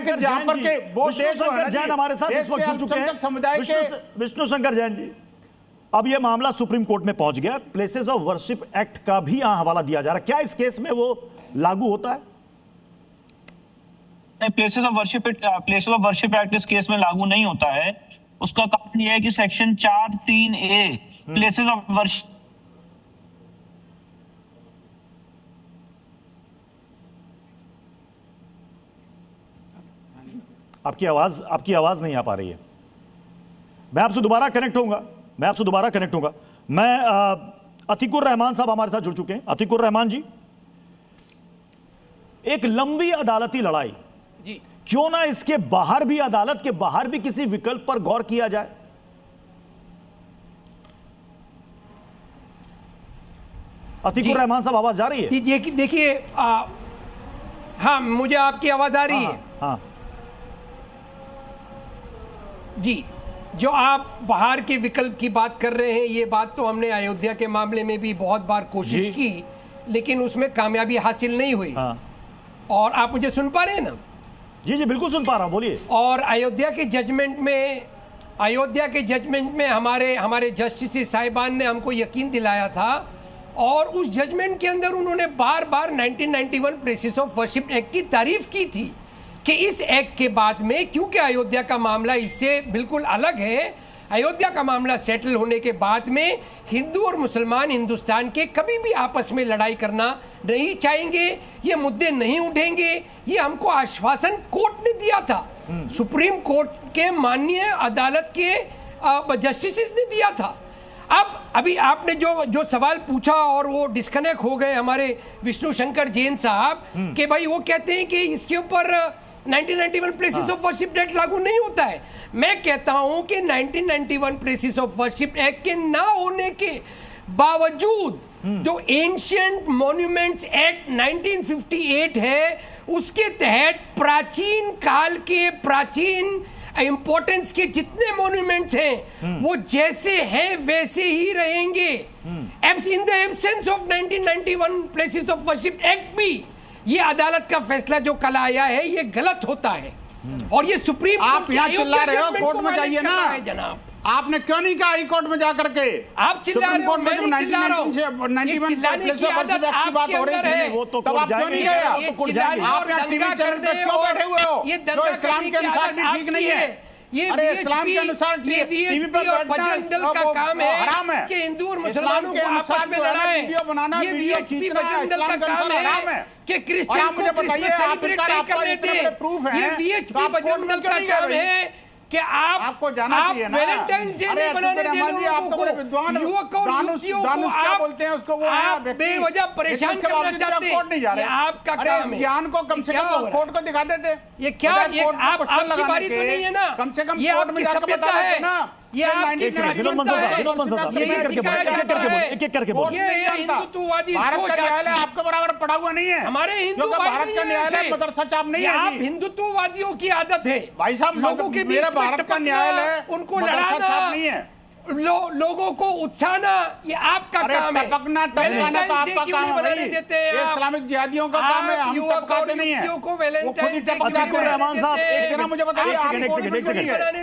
कि जहां पर के वो विष्णुशंकर जैन हमारे साथ इस वक्त जुड़ चुके हैं। समुदाय के विष्णुशंकर जैन जी, अब यह मामला सुप्रीम कोर्ट में पहुंच गया, प्लेसेस ऑफ वर्शिप एक्ट का भी यहां हवाला दिया जा रहा है, क्या इस केस में वो लागू होता है? प्लेसेस ऑफ वर्शिप एक्ट इस केस में लागू नहीं होता है। उसका कारण यह है कि section 4(3)A places of worship आपकी आवाज नहीं आ पा रही है। मैं आपसे दोबारा कनेक्ट होऊंगा। मैं अतीकुर रहमान साहब हमारे साथ जुड़ चुके हैं। अतीकुर रहमान जी, एक लंबी अदालती लड़ाई जी, क्यों ना इसके बाहर भी, अदालत के बाहर भी किसी विकल्प पर गौर किया जाए? अतीकुर रहमान साहब, आवाज जा रही है? देखिए, हाँ, मुझे आपकी आवाज आ रही है। हाँ जी, जो आप बाहर के विकल्प की बात कर रहे हैं, ये बात तो हमने अयोध्या के मामले में भी बहुत बार कोशिश की, लेकिन उसमें कामयाबी हासिल नहीं हुई। हाँ। और आप मुझे सुन पा रहे हैं ना? जी बिल्कुल सुन पा रहा हूं, बोलिए। और अयोध्या के जजमेंट में हमारे जस्टिस साहिबान ने हमको यकीन दिलाया था, और उस जजमेंट के अंदर उन्होंने बार बार 1991 प्लेसेस ऑफ वर्शिप एक्ट की तारीफ की थी कि इस एक्ट के बाद में, क्योंकि अयोध्या का मामला इससे बिल्कुल अलग है, अयोध्या का मामला सेटल होने के बाद में हिंदू और मुसलमान हिंदुस्तान के कभी भी आपस में लड़ाई करना नहीं चाहेंगे, ये मुद्दे नहीं उठेंगे। ये हमको आश्वासन कोर्ट ने दिया था, सुप्रीम कोर्ट के माननीय अदालत के जस्टिस ने दिया था। अभी आपने जो सवाल पूछा और वो डिस्कनेक्ट हो गए हमारे विष्णुशंकर जैन साहब कि भाई वो कहते हैं कि इसके ऊपर 1991 प्लेसेस ऑफ वर्शिप एक्ट लागू नहीं होता है। मैं कहता हूं कि 1991 प्लेसेस ऑफ वर्शिप एक्ट के ना होने के बावजूद जो एंशिएंट मॉन्यूमेंट्स एक्ट 1958 है, उसके तहत प्राचीन काल के प्राचीन इंपॉर्टेंस के जितने मॉन्यूमेंट्स हैं वो जैसे हैं वैसे ही रहेंगे। In the absence of 1991 places of worship act भी ये अदालत का फैसला जो कल आया है ये गलत होता है, और ये सुप्रीम आप यहाँ चिल्ला रहे हो, कोर्ट में जाइए ना जनाब। आपने क्यों नहीं कहा हाई कोर्ट में जाकर के? आप चिल्ला रहे हो, मैं नहीं चिल्ला रहा हूं। चिल्लाने की आदत आपके अंदर है, वो तो तब आप क्यों नहीं गए? आप यहाँ टीवी चैनल पे क्यों बैठे हुए हो? ये जो इस्लाम के अनुसार भी ठीक नहीं है। अरे इस्लाम के अनुसार टीवी पर बजरंग दल का काम है कि हिंदू और मुसलमानों को आपस में लड़ाएं। वीडियो बनाना, ये वीडियो वीएचपी खींचना बजरंग दल का काम है कि क्रिश्चियन को क्रिसमस सेलिब्रेट नहीं करने दे। ये वीएचपी बजरंग दल का काम है कि आपको जाना चाहिए ना। वैलेंटाइंस डे नहीं बनाने देने लोगों को, युवक और युवतियों को आप बेवजह परेशान करना चाहते हैं, ये आपका काम है। ज्ञान को कम से कम कोर्ट को दिखा देते। ये क्या, ये आपकी बारी तो नहीं है ना, कम से कम ये आपकी सभ्यता है ना, ये आपकी प्राचीनता है। एक एक करके बोल। ये हिंदुत्ववादी सोच आपके बराबर पढ़ा हुआ नहीं है। हमारे हिंदू भारत का न्यायालय मदरसा चाप नहीं है। आप हिंदुत्ववादियों की आदत है भाई साहब, लोगों के बीच में भारत का न्यायालय उनको लड़ाना नहीं है, लोगों को उत्साहना, ये आपका काम है। टपकना टपकाना तो आपका काम है भाई। ये इस्लामिक जिहादियों का काम है, हम टपकाते नहीं है। को वैलेंटाइन डे अतीकुर रहमान साहब, मुझे बताइए।